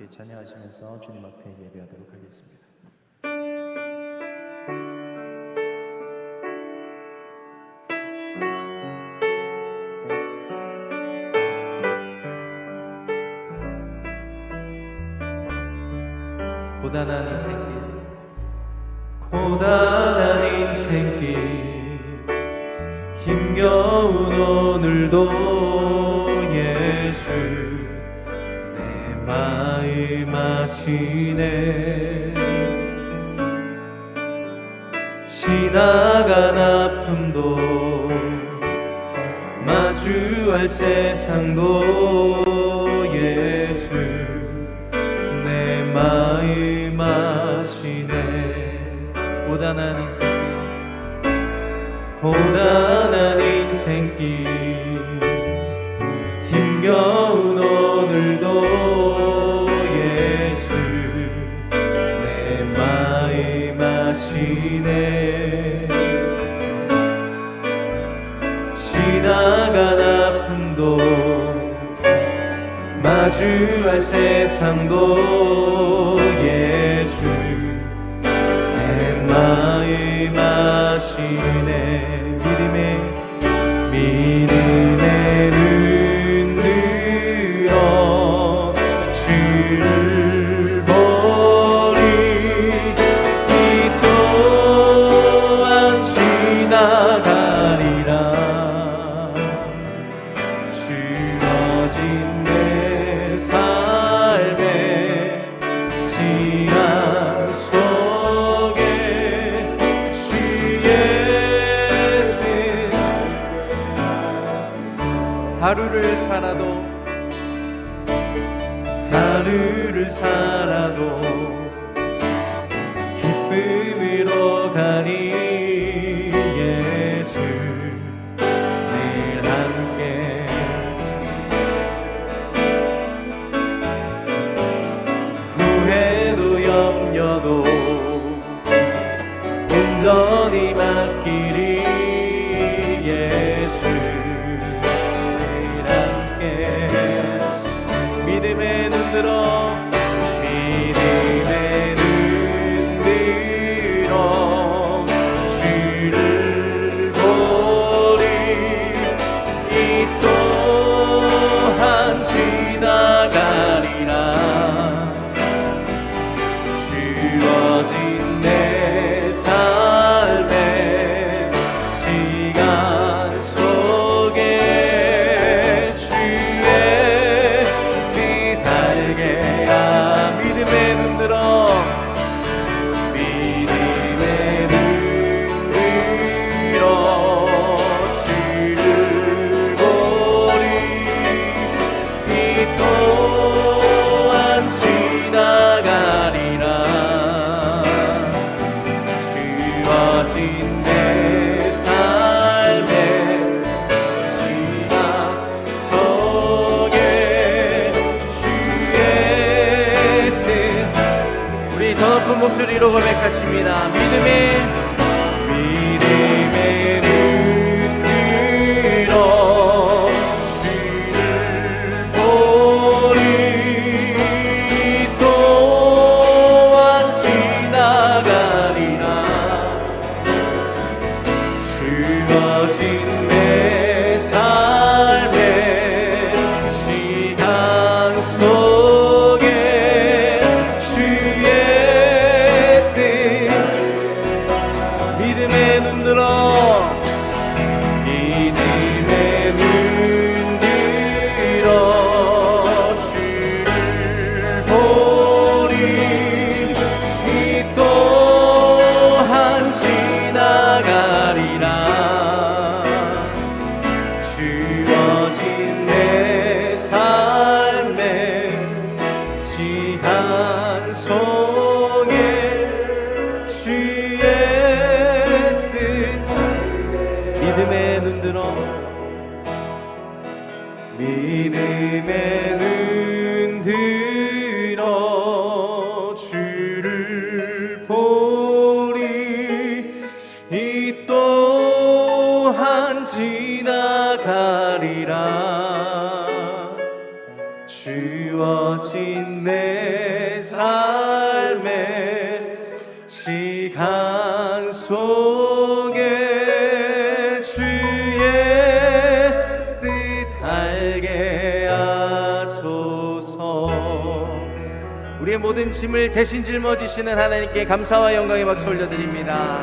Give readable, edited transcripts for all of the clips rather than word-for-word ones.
함께 찬양하시면서 주님 앞에 예배하도록 하겠습니다. 고단한 인생길, 고단한 인생길, 힘겨운 오늘도 예수 내 마음 아시네. 지나간 아픔도 마주할 세상도 예수 내 마음 아시네. 고단한 인생길, 고단한 인생길, 힘겨운 오늘도 예수 내 마음 아시네. 지나간 아픔도 마주할 세상도 예수 내 마음 아시네. 믿음의 눈 들어 주를 보리. 이 또한 지나가리라. 주어진 내 삶의 시간 속에 주의 하루를 살아도 기쁨으로 가니 예수 늘 함께. 후회도 염려도 온전히 맡기리 예수 믿음의 눈 들어, 믿음의 눈 들어 주를 보리. 이 또한 지나가리라. 주어진 내 삶의 시간 속에 주의 믿음의 눈 들어, 믿음의 눈 들어 주를 보리. 이 또한 지나가리라. 주어진 내 삶의 시간 속에 더 큰 목소리로 고백하십니다. 믿음의 눈 들어 주를 보리. 또한 지나가리라. 주어진 내 삶의 시간 속에 주의 멀어진 내 삶의 시간 속에 주의 뜻 알게 하소서. 우리의 모든 짐을 대신 짊어지시는 하나님께 감사와 영광의 박수 올려드립니다.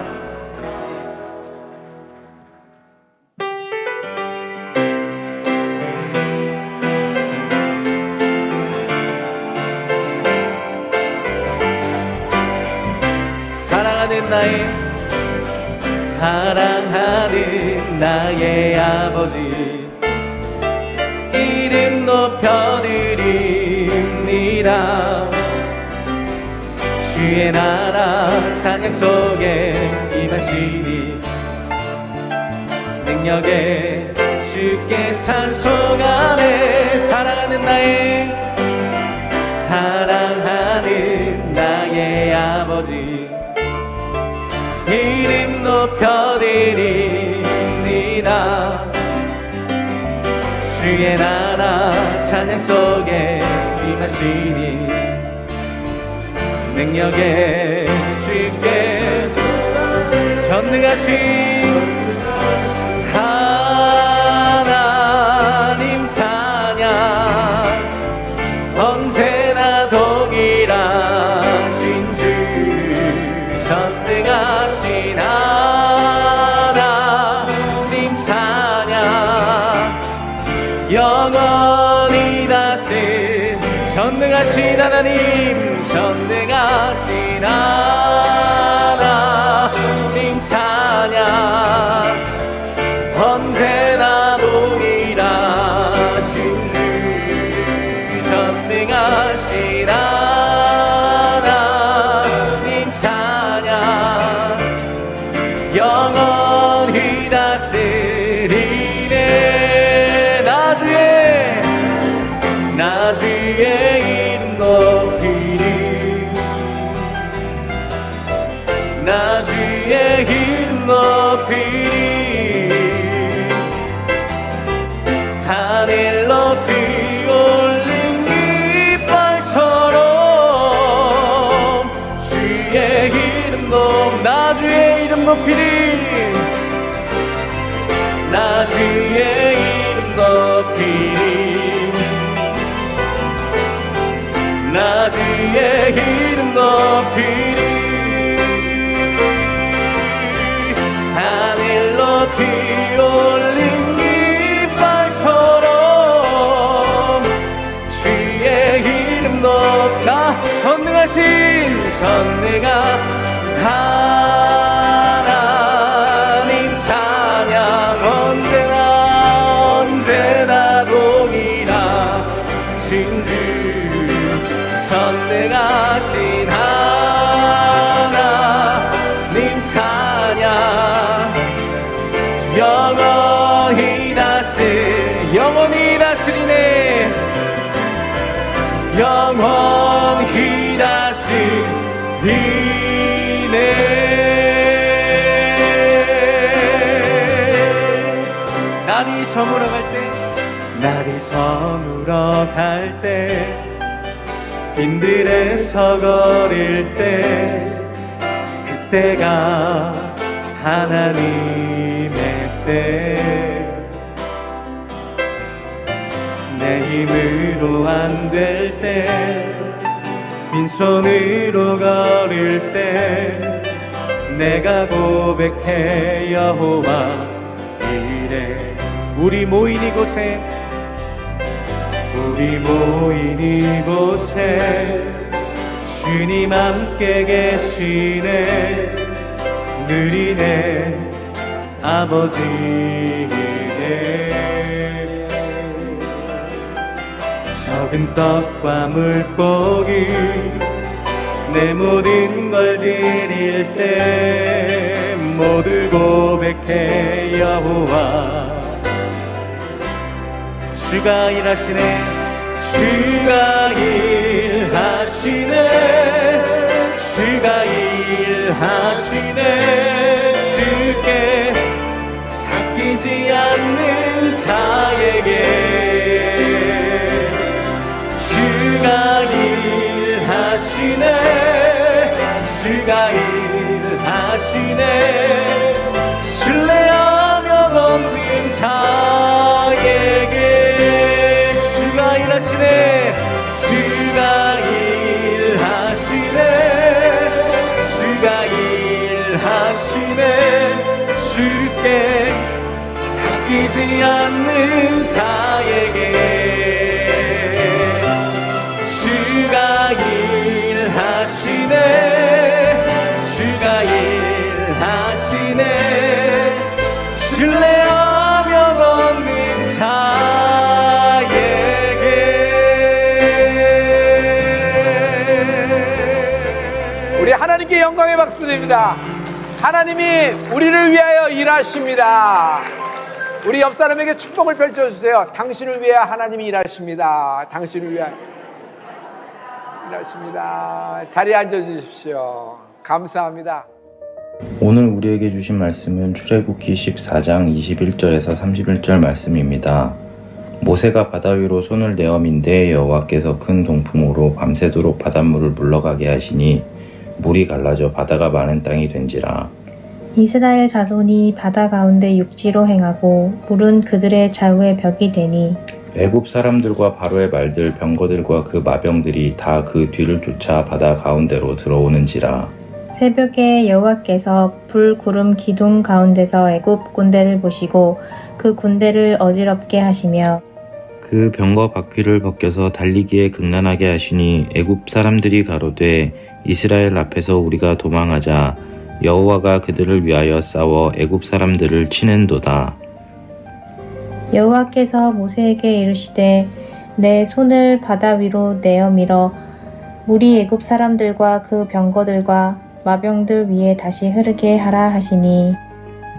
사랑하는 나의 아버지, 이름 높여드립니다. 주의 나라 찬양 속에 임하시니 능력에 주께 찬송하네. 사랑하는 나의 아버지, 이름 높여드립니다. 주의 나라 찬양 속에 임하시니 능력에 주께 전능하신 하나님 찬양, 언제나 동일하신 주 전능하신 하나님 찬양, 영원히 다스린 전능하신 하나님, 전능하신 하나님 찬양, 언제나 동일하신 주 전능하신 하나님 찬양, 영원히 다스리네. 나 주의 이름 높이리, 나 주의 이름 높이리. 하늘 높이 올린 깃발처럼 주의 이름 나 주의 이름 높이리, 나 주의 이름 높이리, 나 주의 이름 높이리. 하늘 높이 올린 깃발처럼 주의 이름 높다. 전능한 하나님 찬양, 언제나 동일하신 주 전능하신 하나님 찬양, 영원히 다스리네. 영원히 다스리네. 날이 저물어 갈 때, 빈들에서 거릴 때, 그때가 하나님의 때. 내 힘으로 안 될 때, 빈손으로 거릴 때, 내가 고백해 여호와 이래. 우리 모인 이곳에 주님 함께 계시네. 느리네 아버지네. 적은 떡과 물고기 내 모든 걸 드릴 때, 모두 고백해 여호와. 주가 일하시네, 주가 일하시네, 주가 일하시네. 주께 아끼지 않는 자에게 주가 일하시네 주가 일하시네 신뢰하며 걷는 자에게 주가 일하시네 주가 일하시네 주가 일하시네 주께 아끼지 않는 자에게 주가 일하시네 주가 일하시네 신뢰하며 걷는 자에게 우리 하나님께 영광의 박수 드립니다. 하나님이 우리를 위하여 일하십니다. 우리 옆 사람에게 축복을 펼쳐주세요. 당신을 위해 하나님이 일하십니다. 당신을 위해 일하십니다. 자리에 앉아주십시오. 감사합니다. 오늘 우리에게 주신 말씀은 출애굽기 14장 21절에서 31절 말씀입니다. 모세가 바다 위로 손을 내어 민대 여호와께서 큰 동풍으로 밤새도록 바닷물을 물러가게 하시니 물이 갈라져 바다가 많은 땅이 된지라. 이스라엘 자손이 바다 가운데 육지로 행하고 물은 그들의 좌우의 벽이 되니 애굽 사람들과 바로의 말들 병거들과 그 마병들이 다 그 뒤를 쫓아 바다 가운데로 들어오는지라. 새벽에 여호와께서 불 구름 기둥 가운데서 애굽 군대를 보시고 그 군대를 어지럽게 하시며 그 병거 바퀴를 벗겨서 달리기에 극난하게 하시니 애굽 사람들이 가로되 이스라엘 앞에서 우리가 도망하자 여호와가 그들을 위하여 싸워 애굽 사람들을 치는도다. 여호와께서 모세에게 이르시되 내 손을 바다 위로 내어 밀어 물이 애굽 사람들과 그 병거들과 마병들 위에 다시 흐르게 하라 하시니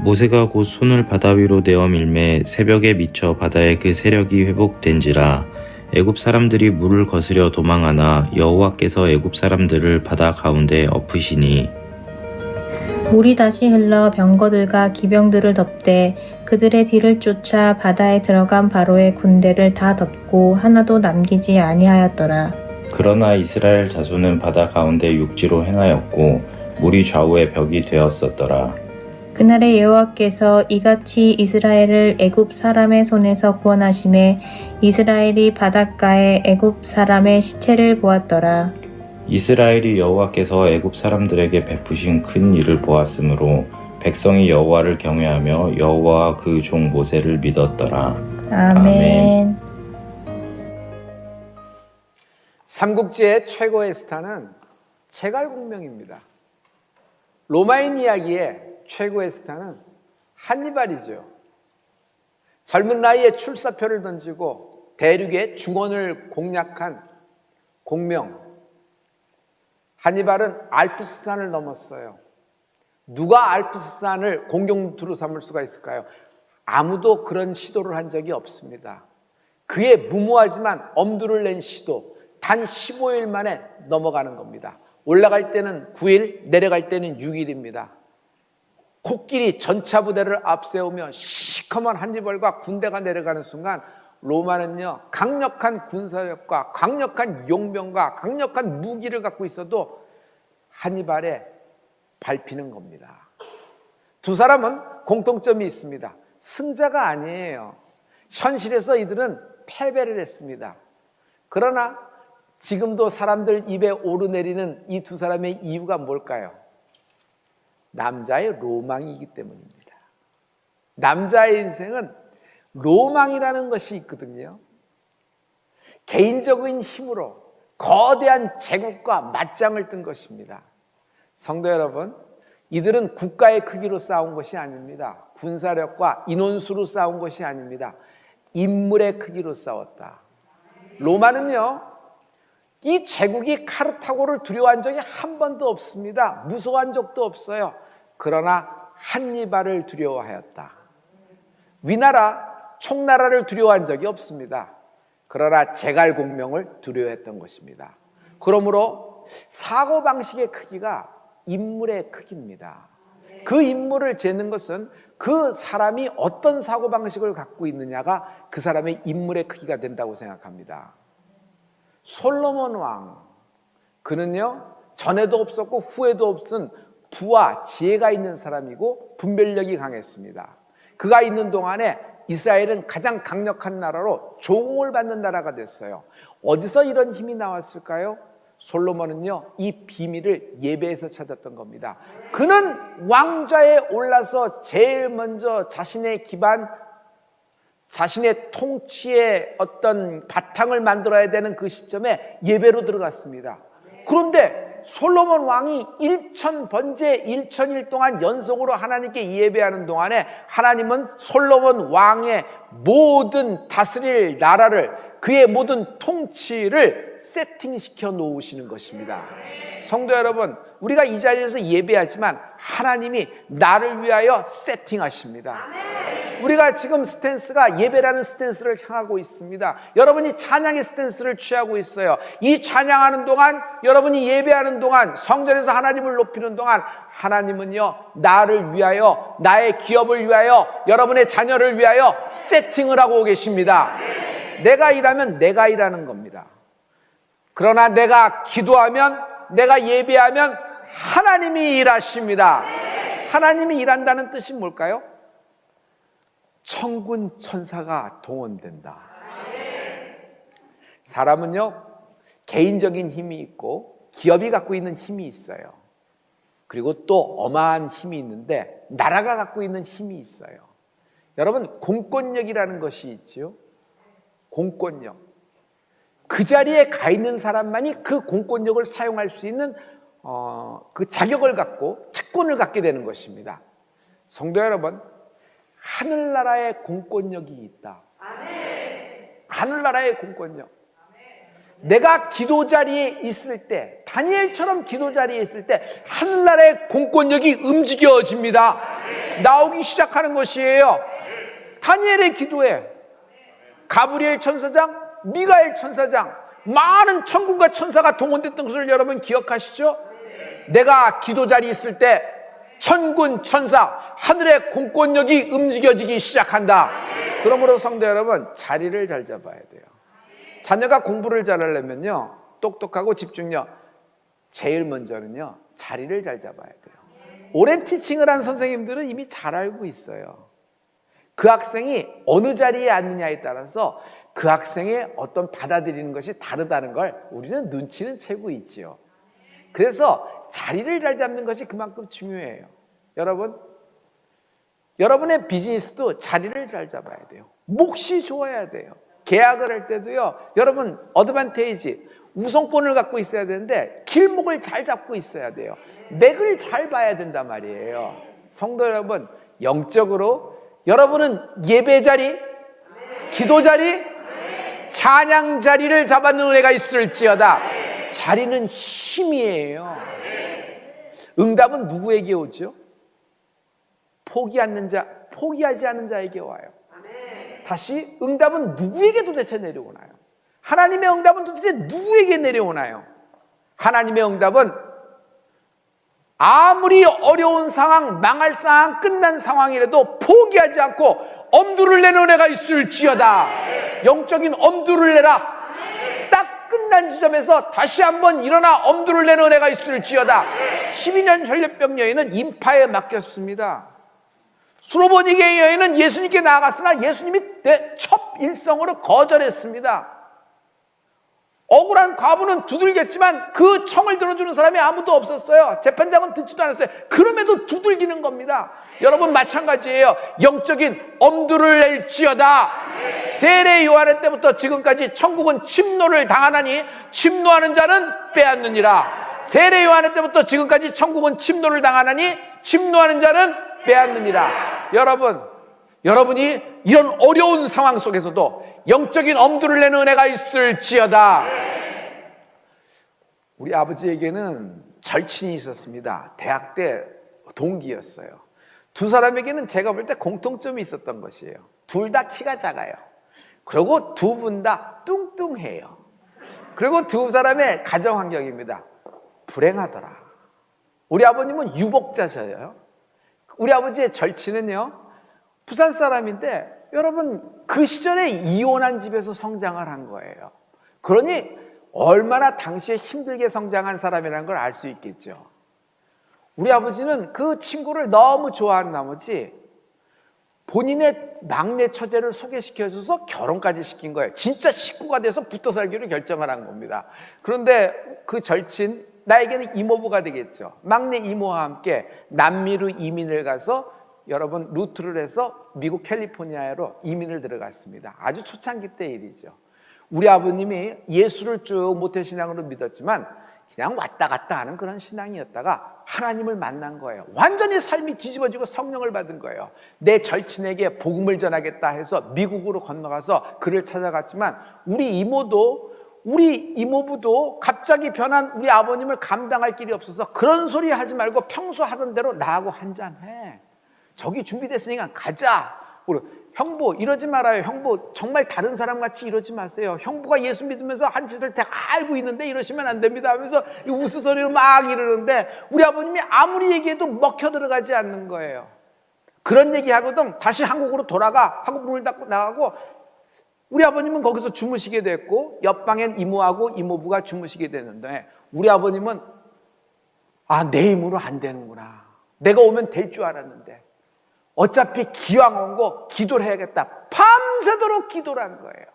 모세가 곧 손을 바다 위로 내어 밀매 새벽에 미쳐 바다의 그 세력이 회복된지라. 애굽 사람들이 물을 거스려 도망하나 여호와께서 애굽 사람들을 바다 가운데 엎으시니 물이 다시 흘러 병거들과 기병들을 덮되 그들의 뒤를 쫓아 바다에 들어간 바로의 군대를 다 덮고 하나도 남기지 아니하였더라. 그러나 이스라엘 자손은 바다 가운데 육지로 행하였고 물이 좌우의 벽이 되었었더라. 그날에 여호와께서 이같이 이스라엘을 애굽 사람의 손에서 구원하심에 이스라엘이 바닷가에 애굽 사람의 시체를 보았더라. 이스라엘이 여호와께서 애굽 사람들에게 베푸신 큰 일을 보았으므로 백성이 여호와를 경외하며 여호와와 그 종 모세를 믿었더라. 아멘. 삼국지의 최고의 스타는 제갈공명입니다. 로마인 이야기의 최고의 스타는 한니발이죠. 젊은 나이에 출사표를 던지고 대륙의 중원을 공략한 공명. 한니발은 알프스산을 넘었어요. 누가 알프스산을 공격루트로 삼을 수가 있을까요? 아무도 그런 시도를 한 적이 없습니다. 그의 무모하지만 엄두를 낸 시도, 단 15일 만에 넘어가는 겁니다. 올라갈 때는 9일, 내려갈 때는 6일입니다. 코끼리 전차부대를 앞세우며 시커먼 한니발과 군대가 내려가는 순간 로마는요, 강력한 군사력과 강력한 용병과 강력한 무기를 갖고 있어도 한니발에 밟히는 겁니다. 두 사람은 공통점이 있습니다. 승자가 아니에요. 현실에서 이들은 패배를 했습니다. 그러나 지금도 사람들 입에 오르내리는 이 두 사람의 이유가 뭘까요? 남자의 로망이기 때문입니다. 남자의 인생은 로망이라는 것이 있거든요. 개인적인 힘으로 거대한 제국과 맞짱을 뜬 것입니다. 성도 여러분, 이들은 국가의 크기로 싸운 것이 아닙니다. 군사력과 인원수로 싸운 것이 아닙니다. 인물의 크기로 싸웠다. 로마는요, 이 제국이 카르타고를 두려워한 적이 한 번도 없습니다. 무서워한 적도 없어요. 그러나 한니발을 두려워하였다. 위나라, 총나라를 두려워한 적이 없습니다. 그러나 제갈공명을 두려워했던 것입니다. 그러므로 사고방식의 크기가 인물의 크기입니다. 그 인물을 재는 것은 그 사람이 어떤 사고방식을 갖고 있느냐가 그 사람의 인물의 크기가 된다고 생각합니다. 솔로몬 왕, 그는요, 전에도 없었고 후에도 없은 부와 지혜가 있는 사람이고 분별력이 강했습니다. 그가 있는 동안에 이스라엘은 가장 강력한 나라로 조공을 받는 나라가 됐어요. 어디서 이런 힘이 나왔을까요? 솔로몬은요, 이 비밀을 예배에서 찾았던 겁니다. 그는 왕좌에 올라서 제일 먼저 자신의 기반, 자신의 통치의 어떤 바탕을 만들어야 되는 그 시점에 예배로 들어갔습니다. 그런데 솔로몬 왕이 1000번째 1000일 동안 연속으로 하나님께 예배하는 동안에 하나님은 솔로몬 왕의 모든 다스릴 나라를, 그의 모든 통치를 세팅시켜 놓으시는 것입니다. 성도 여러분, 우리가 이 자리에서 예배하지만 하나님이 나를 위하여 세팅하십니다. 우리가 지금 스탠스가 예배라는 스탠스를 향하고 있습니다. 여러분이 찬양의 스탠스를 취하고 있어요. 이 찬양하는 동안, 여러분이 예배하는 동안, 성전에서 하나님을 높이는 동안 하나님은요, 나를 위하여, 나의 기업을 위하여, 여러분의 자녀를 위하여 세팅을 하고 계십니다. 내가 일하면 내가 일하는 겁니다. 그러나 내가 기도하면, 내가 예배하면 하나님이 일하십니다. 하나님이 일한다는 뜻이 뭘까요? 천군 천사가 동원된다. 사람은요, 개인적인 힘이 있고 기업이 갖고 있는 힘이 있어요. 그리고 또 어마한 힘이 있는데 나라가 갖고 있는 힘이 있어요. 여러분, 공권력이라는 것이 있지요. 공권력. 그 자리에 가 있는 사람만이 그 공권력을 사용할 수 있는 그 자격을 갖고 특권을 갖게 되는 것입니다. 성도 여러분, 하늘나라의 공권력이 있다. 하늘나라의 공권력. 내가 기도 자리에 있을 때, 다니엘처럼 기도 자리에 있을 때 하늘나라의 공권력이 움직여집니다. 나오기 시작하는 것이에요. 다니엘의 기도에 가브리엘 천사장, 미가엘 천사장, 많은 천군과 천사가 동원됐던 것을 여러분 기억하시죠? 내가 기도 자리에 있을 때 천군 천사, 하늘의 공권력이 움직여지기 시작한다. 그러므로 성도 여러분, 자리를 잘 잡아야 돼요. 자녀가 공부를 잘하려면요, 똑똑하고 집중력, 제일 먼저는요, 자리를 잘 잡아야 돼요. 오랜 티칭을 한 선생님들은 이미 잘 알고 있어요. 그 학생이 어느 자리에 앉느냐에 따라서 그 학생의 어떤 받아들이는 것이 다르다는 걸 우리는 눈치는 채고 있지요. 그래서 자리를 잘 잡는 것이 그만큼 중요해요. 여러분, 여러분의 비즈니스도 자리를 잘 잡아야 돼요. 몫이 좋아야 돼요. 계약을 할 때도요, 여러분 어드밴테이지, 우선권을 갖고 있어야 되는데 길목을 잘 잡고 있어야 돼요. 맥을 잘 봐야 된단 말이에요. 성도 여러분, 영적으로 여러분은 예배 자리, 기도 자리, 찬양 자리를 잡아놓은 은혜가 있을지어다. 자리는 힘이에요. 응답은 누구에게 오죠? 포기하지 않는 자에게 와요. 다시, 응답은 누구에게 도대체 내려오나요? 하나님의 응답은 도대체 누구에게 내려오나요? 하나님의 응답은 아무리 어려운 상황, 망할 상황, 끝난 상황이라도 포기하지 않고 엄두를 내는 은혜가 있을지어다. 영적인 엄두를 내라. 딱 끝난 지점에서 다시 한번 일어나 엄두를 내는 은혜가 있을지어다. 12년 혈련병 여인은 인파에 맡겼습니다. 수로보니게 여인은 예수님께 나아갔으나 예수님이 첩일성으로 거절했습니다. 억울한 과부는 두들겼지만 그 청을 들어주는 사람이 아무도 없었어요. 재판장은 듣지도 않았어요. 그럼에도 두들기는 겁니다. 여러분, 마찬가지예요. 영적인 엄두를 낼지어다. 세례 요한의 때부터 지금까지 천국은 침노를 당하나니 침노하는 자는 빼앗느니라. 세례 요한의 때부터 지금까지 천국은 침노를 당하나니 침노하는 자는 빼앗느니라. 여러분이 이런 어려운 상황 속에서도 영적인 엄두를 내는 은혜가 있을지어다. 우리 아버지에게는 절친이 있었습니다. 대학 때 동기였어요. 두 사람에게는 제가 볼 때 공통점이 있었던 것이에요. 둘 다 키가 작아요. 그리고 두 분 다 뚱뚱해요. 그리고 두 사람의 가정 환경입니다. 불행하더라. 우리 아버님은 유복자셔요. 우리 아버지의 절친은요, 부산 사람인데 여러분, 그 시절에 이혼한 집에서 성장을 한 거예요. 그러니 얼마나 당시에 힘들게 성장한 사람이라는 걸 알 수 있겠죠. 우리 아버지는 그 친구를 너무 좋아하는 나머지 본인의 막내 처제를 소개시켜줘서 결혼까지 시킨 거예요. 진짜 식구가 돼서 붙어 살기로 결정을 한 겁니다. 그런데 그 절친, 나에게는 이모부가 되겠죠. 막내 이모와 함께 남미로 이민을 가서 여러분 루트를 해서 미국 캘리포니아로 이민을 들어갔습니다. 아주 초창기 때 일이죠. 우리 아버님이 예수를 쭉 모태신앙으로 믿었지만 그냥 왔다 갔다 하는 그런 신앙이었다가 하나님을 만난 거예요. 완전히 삶이 뒤집어지고 성령을 받은 거예요. 내 절친에게 복음을 전하겠다 해서 미국으로 건너가서 그를 찾아갔지만 우리 이모부도 갑자기 변한 우리 아버님을 감당할 길이 없어서 그런 소리 하지 말고 평소 하던 대로 나하고 한잔해. 저기 준비됐으니까 가자. 형부 이러지 말아요. 형부 정말 다른 사람같이 이러지 마세요. 형부가 예수 믿으면서 한 짓을 다 알고 있는데 이러시면 안 됩니다 하면서 우스소리로 막 이러는데 우리 아버님이 아무리 얘기해도 먹혀 들어가지 않는 거예요. 그런 얘기하거든 다시 한국으로 돌아가 하고 문을 닫고 나가고 우리 아버님은 거기서 주무시게 됐고 옆방엔 이모하고 이모부가 주무시게 됐는데 우리 아버님은 내 힘으로 안 되는구나. 내가 오면 될 줄 알았는데 어차피 기왕 온 거 기도를 해야겠다. 밤새도록 기도를 한 거예요.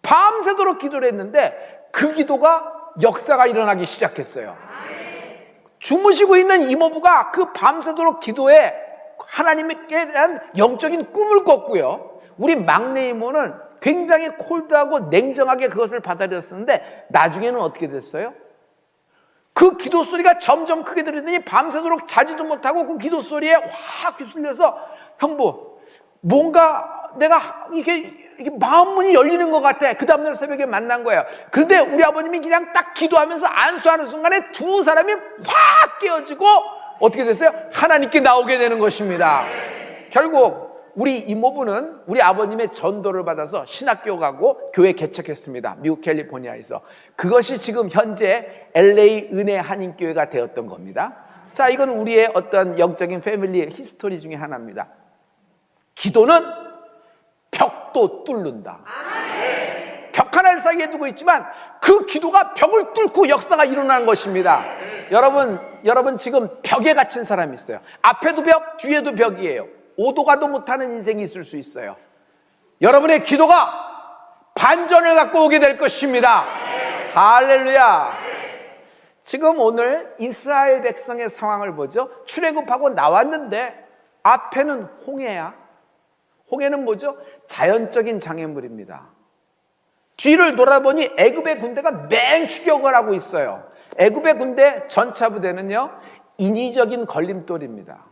밤새도록 기도를 했는데 그 기도가 역사가 일어나기 시작했어요. 주무시고 있는 이모부가 그 밤새도록 기도에 하나님께 대한 영적인 꿈을 꿨고요. 우리 막내 이모는 굉장히 콜드하고 냉정하게 그것을 받아들였었는데 나중에는 어떻게 됐어요? 그 기도 소리가 점점 크게 들리더니 밤새도록 자지도 못하고 그 기도 소리에 확 휩쓸려서 형부 뭔가 내가 이게 마음 문이 열리는 것 같아. 그 다음날 새벽에 만난 거예요. 그런데 우리 아버님이 그냥 딱 기도하면서 안수하는 순간에 두 사람이 확 깨어지고 어떻게 됐어요? 하나님께 나오게 되는 것입니다. 결국 우리 이모부는 우리 아버님의 전도를 받아서 신학교 가고 교회 개척했습니다. 미국 캘리포니아에서. 그것이 지금 현재 LA 은혜 한인교회가 되었던 겁니다. 자, 이건 우리의 어떤 영적인 패밀리 히스토리 중에 하나입니다. 기도는 벽도 뚫는다. 벽 하나를 사이에 두고 있지만 그 기도가 벽을 뚫고 역사가 일어나는 것입니다. 여러분 지금 벽에 갇힌 사람이 있어요. 앞에도 벽, 뒤에도 벽이에요. 오도 가도 못하는 인생이 있을 수 있어요. 여러분의 기도가 반전을 갖고 오게 될 것입니다. 할렐루야. 지금 오늘 이스라엘 백성의 상황을 보죠. 출애굽하고 나왔는데 앞에는 홍해야. 홍해는 뭐죠? 자연적인 장애물입니다. 뒤를 돌아보니 애굽의 군대가 맹추격을 하고 있어요. 애굽의 군대 전차 부대는요, 인위적인 걸림돌입니다.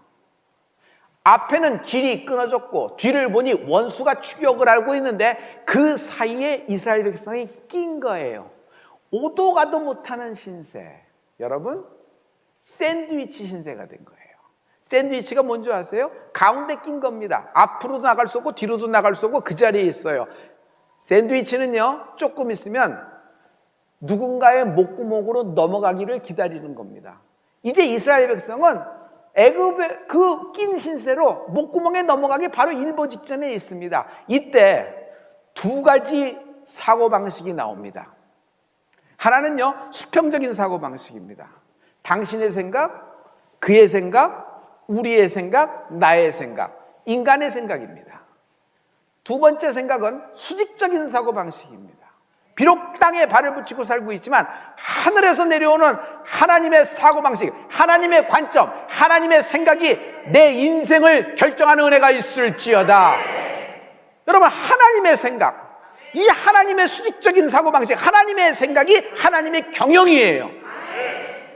앞에는 길이 끊어졌고 뒤를 보니 원수가 추격을 하고 있는데 그 사이에 이스라엘 백성이 낀 거예요. 오도 가도 못하는 신세. 여러분, 샌드위치 신세가 된 거예요. 샌드위치가 뭔지 아세요? 가운데 낀 겁니다. 앞으로도 나갈 수 없고 뒤로도 나갈 수 없고 그 자리에 있어요. 샌드위치는요, 조금 있으면 누군가의 목구멍으로 넘어가기를 기다리는 겁니다. 이제 이스라엘 백성은 애굽의 그 낀 신세로 목구멍에 넘어가기 바로 일보 직전에 있습니다. 이때 두 가지 사고방식이 나옵니다. 하나는요, 수평적인 사고방식입니다. 당신의 생각, 그의 생각, 우리의 생각, 나의 생각, 인간의 생각입니다. 두 번째 생각은 수직적인 사고방식입니다. 비록 땅에 발을 붙이고 살고 있지만 하늘에서 내려오는 하나님의 사고방식, 하나님의 관점, 하나님의 생각이 내 인생을 결정하는 은혜가 있을지어다. 여러분, 하나님의 생각, 이 하나님의 수직적인 사고방식, 하나님의 생각이 하나님의 경영이에요.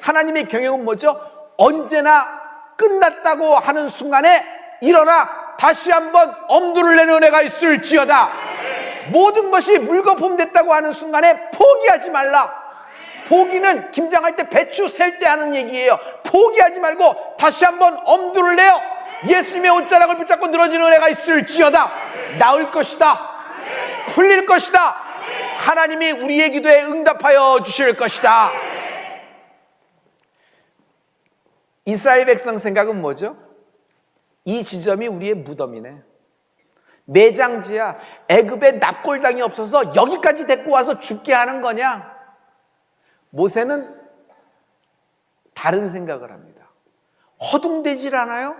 하나님의 경영은 뭐죠? 언제나 끝났다고 하는 순간에 일어나 다시 한번 엄두를 내는 은혜가 있을지어다. 모든 것이 물거품 됐다고 하는 순간에 포기하지 말라. 포기는 김장할 때 배추 셀 때 하는 얘기예요. 포기하지 말고 다시 한번 엄두를 내어 예수님의 옷자락을 붙잡고 늘어지는 은혜가 있을지어다. 나을 것이다. 풀릴 것이다. 하나님이 우리의 기도에 응답하여 주실 것이다. 이스라엘 백성 생각은 뭐죠? 이 지점이 우리의 무덤이네. 매장지야. 애굽에 납골당이 없어서 여기까지 데리고 와서 죽게 하는 거냐? 모세는 다른 생각을 합니다. 허둥대질 않아요?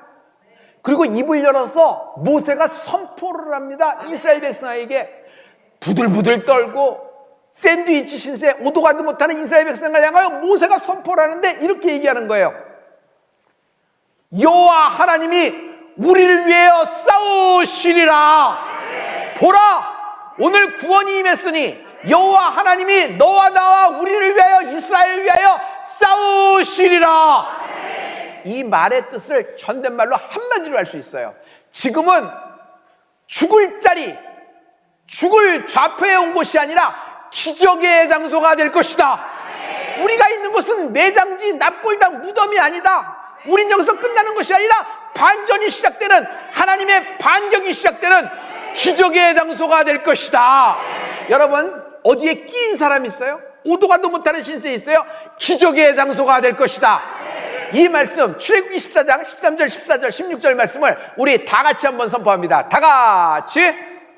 그리고 입을 열어서 모세가 선포를 합니다. 이스라엘 백성에게 부들부들 떨고 샌드위치 신세 오도 가도 못하는 이스라엘 백성을 향하여 모세가 선포를 하는데 이렇게 얘기하는 거예요. 여호와 하나님이 우리를 위하여 싸우시리라. 보라, 오늘 구원이 임했으니 여호와 하나님이 너와 나와 우리를 위하여 이스라엘을 위하여 싸우시리라. 이 말의 뜻을 현대말로 한마디로 할 수 있어요. 지금은 죽을 자리, 죽을 좌표에 온 곳이 아니라 기적의 장소가 될 것이다. 우리가 있는 곳은 매장지, 납골당, 무덤이 아니다. 우린 여기서 끝나는 것이 아니라 반전이 시작되는, 하나님의 반격이 시작되는 기적의 장소가 될 것이다. 여러분, 어디에 끼인 사람 있어요? 오도 가도 못하는 신세 있어요? 기적의 장소가 될 것이다. 이 말씀 출애굽기 14장 13절 14절 16절 말씀을 우리 다 같이 한번 선포합니다. 다 같이.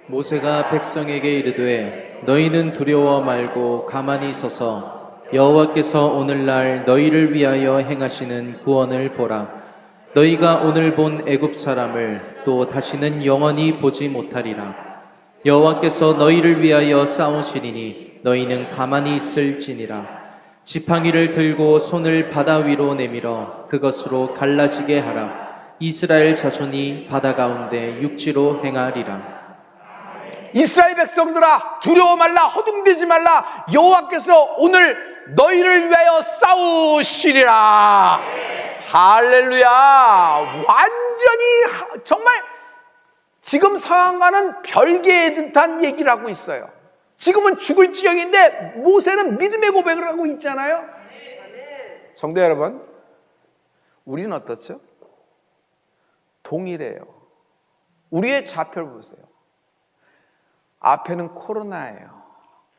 모세가 백성에게 이르되 너희는 두려워 말고 가만히 서서 여호와께서 오늘날 너희를 위하여 행하시는 구원을 보라. 너희가 오늘 본 애굽 사람을 또 다시는 영원히 보지 못하리라. 여호와께서 너희를 위하여 싸우시리니 너희는 가만히 있을지니라. 지팡이를 들고 손을 바다 위로 내밀어 그것으로 갈라지게 하라. 이스라엘 자손이 바다 가운데 육지로 행하리라. 이스라엘 백성들아, 두려워 말라, 허둥대지 말라. 여호와께서 오늘 너희를 위하여 싸우시리라. 할렐루야. 완전히 정말 지금 상황과는 별개의 듯한 얘기를 하고 있어요. 지금은 죽을 지경인데 모세는 믿음의 고백을 하고 있잖아요. 성도 여러분, 우리는 어떻죠? 동일해요. 우리의 좌표를 보세요. 앞에는 코로나예요.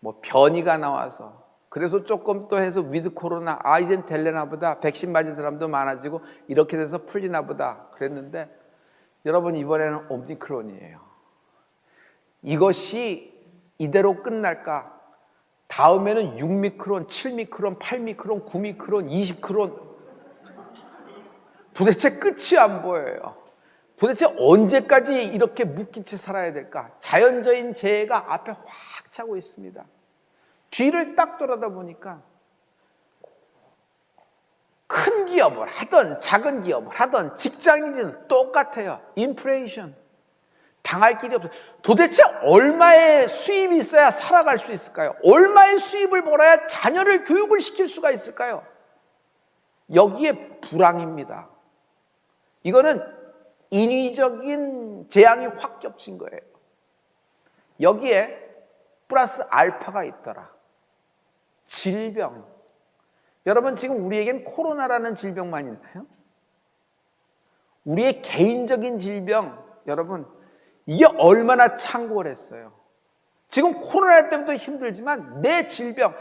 뭐 변이가 나와서, 그래서 조금 또 해서 위드 코로나, 이젠 될래나 보다, 백신 맞은 사람도 많아지고 이렇게 돼서 풀리나 보다 그랬는데, 여러분, 이번에는 오미크론이에요. 이것이 이대로 끝날까? 다음에는 6미크론, 7미크론, 8미크론, 9미크론, 20크론. 도대체 끝이 안 보여요. 도대체 언제까지 이렇게 묶인 채 살아야 될까? 자연적인 재해가 앞에 확 차고 있습니다. 뒤를 딱 돌아다 보니까 큰 기업을 하던 작은 기업을 하던 직장인은 똑같아요. 인플레이션. 당할 길이 없어요. 도대체 얼마의 수입이 있어야 살아갈 수 있을까요? 얼마의 수입을 벌어야 자녀를 교육을 시킬 수가 있을까요? 여기에 불황입니다. 이거는 인위적인 재앙이 확 겹친 거예요. 여기에 플러스 알파가 있더라. 질병. 여러분, 지금 우리에겐 코로나라는 질병만 있나요? 우리의 개인적인 질병, 여러분, 이게 얼마나 창궐했어요. 지금 코로나 때부터 힘들지만 내 질병,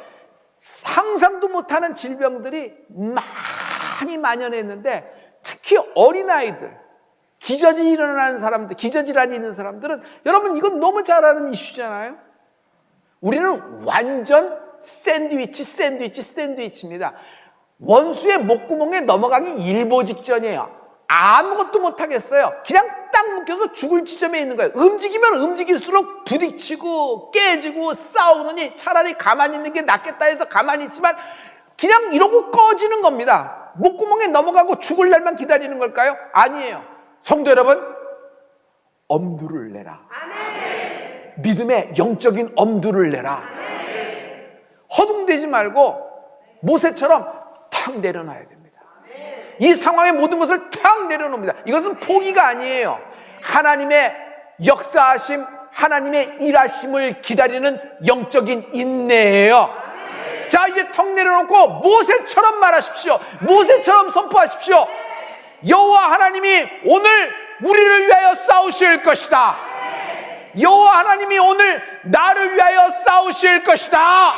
상상도 못하는 질병들이 많이 만연했는데, 특히 어린아이들, 기저질환이 일어나는 사람들, 기저질환이 있는 사람들은, 여러분, 이건 너무 잘 아는 이슈잖아요. 우리는 완전 샌드위치입니다. 원수의 목구멍에 넘어가기 일보 직전이에요. 아무것도 못하겠어요. 그냥 딱 묶여서 죽을 지점에 있는 거예요. 움직이면 움직일수록 부딪히고 깨지고 싸우느니 차라리 가만히 있는 게 낫겠다 해서 가만히 있지만 그냥 이러고 꺼지는 겁니다. 목구멍에 넘어가고 죽을 날만 기다리는 걸까요? 아니에요. 성도 여러분, 엄두를 내라. 아멘. 믿음의 영적인 엄두를 내라. 아멘. 허둥대지 말고 모세처럼 탁 내려놔야 됩니다. 아멘. 이 상황의 모든 것을 탁 내려놓습니다. 이것은 포기가 아니에요. 하나님의 역사하심, 하나님의 일하심을 기다리는 영적인 인내예요. 아멘. 자, 이제 턱 내려놓고 모세처럼 말하십시오. 모세처럼 선포하십시오. 여호와 하나님이 오늘 우리를 위하여 싸우실 것이다. 여호와 하나님이 오늘 나를 위하여 싸우실 것이다.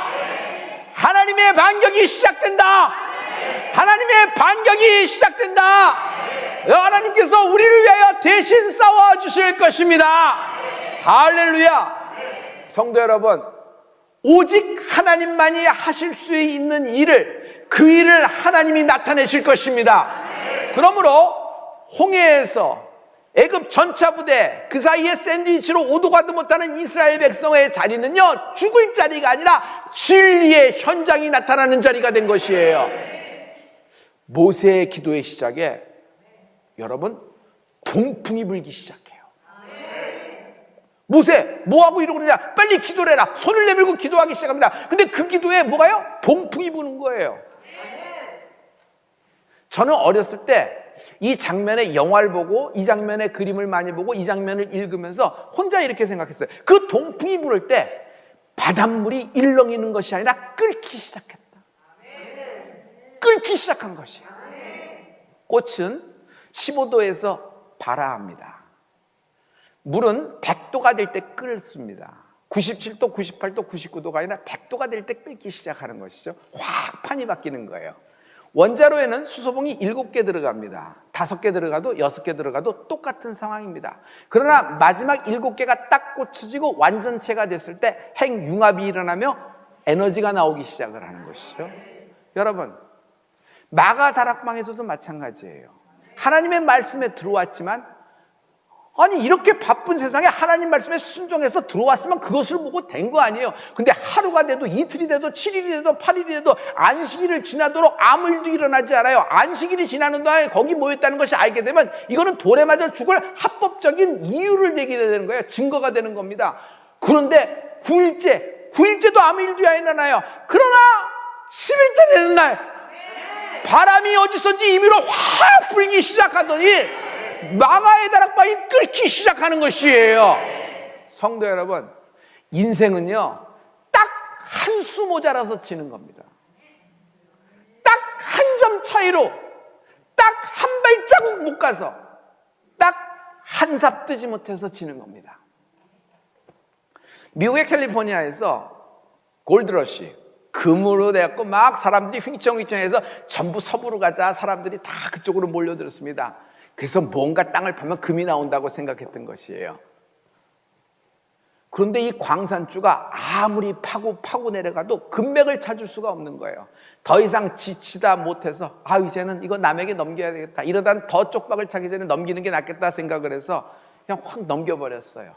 하나님의 반격이 시작된다. 하나님의 반격이 시작된다. 하나님께서 우리를 위하여 대신 싸워주실 것입니다. 할렐루야. 성도 여러분, 오직 하나님만이 하실 수 있는 일을, 그 일을 하나님이 나타내실 것입니다. 그러므로 홍해에서 애굽 전차부대 그 사이에 샌드위치로 오도 가도 못하는 이스라엘 백성의 자리는요, 죽을 자리가 아니라 진리의 현장이 나타나는 자리가 된 것이에요. 모세의 기도의 시작에 여러분 동풍이 불기 시작해요. 모세 뭐하고 이러고 그러냐, 빨리 기도를 해라. 손을 내밀고 기도하기 시작합니다. 근데 그 기도에 뭐가요? 동풍이 부는 거예요. 저는 어렸을 때 이 장면의 영화를 보고 이 장면의 그림을 많이 보고 이 장면을 읽으면서 혼자 이렇게 생각했어요. 그 동풍이 불을 때 바닷물이 일렁이는 것이 아니라 끓기 시작했다. 끓기 시작한 것이에요. 꽃은 15도에서 발아합니다. 물은 100도가 될 때 끓습니다. 97도, 98도, 99도가 아니라 100도가 될 때 끓기 시작하는 것이죠. 확 판이 바뀌는 거예요. 원자로에는 수소봉이 7개 들어갑니다. 5개 들어가도 6개 들어가도 똑같은 상황입니다. 그러나 마지막 7개가 딱 꽂혀지고 완전체가 됐을 때 핵융합이 일어나며 에너지가 나오기 시작을 하는 것이죠. 여러분, 마가 다락방에서도 마찬가지예요. 하나님의 말씀에 들어왔지만, 아니 이렇게 바쁜 세상에 하나님 말씀에 순종해서 들어왔으면 그것을 보고 된 거 아니에요. 근데 하루가 돼도 이틀이 돼도 7일이 돼도 8일이 돼도 안식일을 지나도록 아무 일도 일어나지 않아요. 안식일이 지나는 동안에 거기 모였다는 것이 알게 되면 이거는 돌에 맞아 죽을 합법적인 이유를 내게 되는 거예요. 증거가 되는 겁니다. 그런데 9일째도 아무 일도 안 일어나요. 그러나 10일째 되는 날 바람이 어디선지 임의로 확 불기 시작하더니 마가의 다락방이 끓기 시작하는 것이에요. 성도 여러분, 인생은요 딱 한 수 모자라서 지는 겁니다. 딱 한 점 차이로, 딱 한 발자국 못 가서, 딱 한 삽 뜨지 못해서 지는 겁니다. 미국의 캘리포니아에서 골드러시, 금으로 돼갖고 막 사람들이 휘청휘청해서 전부 서부로 가자, 사람들이 다 그쪽으로 몰려들었습니다. 그래서 뭔가 땅을 파면 금이 나온다고 생각했던 것이에요. 그런데 이 광산주가 아무리 파고 내려가도 금맥을 찾을 수가 없는 거예요. 더 이상 지치다 못해서 이제는 이거 남에게 넘겨야 되겠다, 이러다 더 쪽박을 차기 전에 넘기는 게 낫겠다 생각을 해서 그냥 확 넘겨버렸어요.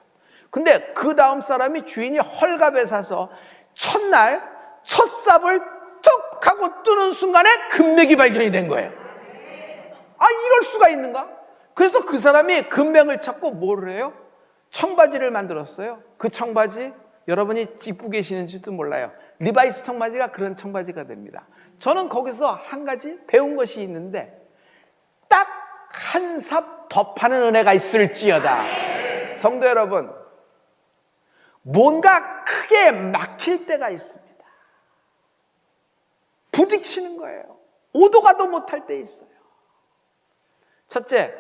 근데 그 다음 사람이 주인이 헐갑에 사서 첫날 첫 삽을 툭 하고 뜨는 순간에 금맥이 발견이 된 거예요. 이럴 수가 있는가? 그래서 그 사람이 금맥을 찾고 뭐를 해요? 청바지를 만들었어요. 그 청바지 여러분이 입고 계시는지도 몰라요. 리바이스 청바지가 그런 청바지가 됩니다. 저는 거기서 한 가지 배운 것이 있는데, 딱 한 삽 더 파는 은혜가 있을지어다. 성도 여러분, 뭔가 크게 막힐 때가 있습니다. 부딪히는 거예요. 오도 가도 못할 때 있어요. 첫째,